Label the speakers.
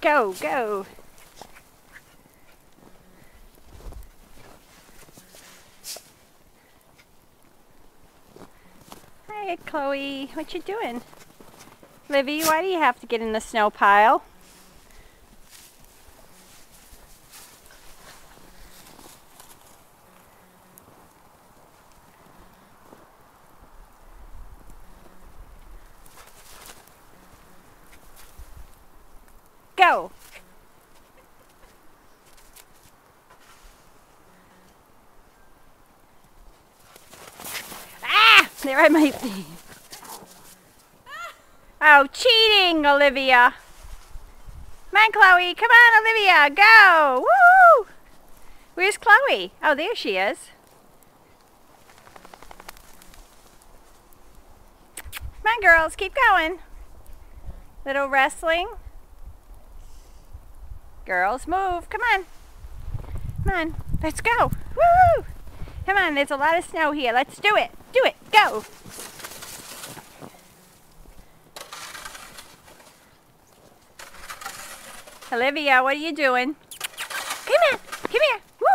Speaker 1: Go, go. Hey, Chloe. What you doing? Livy, why do you have to get in the snow pile? Go. Ah! There I might be. Oh, cheating, Olivia. Come on, Chloe. Come on, Olivia. Go. Woo! Where's Chloe? Oh, there she is. Come on, girls. Keep going. Little wrestling. Girls, move. Come on. Come on. Let's go. Woo! Come on. There's a lot of snow here. Let's do it. Do it. Go. Olivia, what are you doing? Come on. Come here. Woo!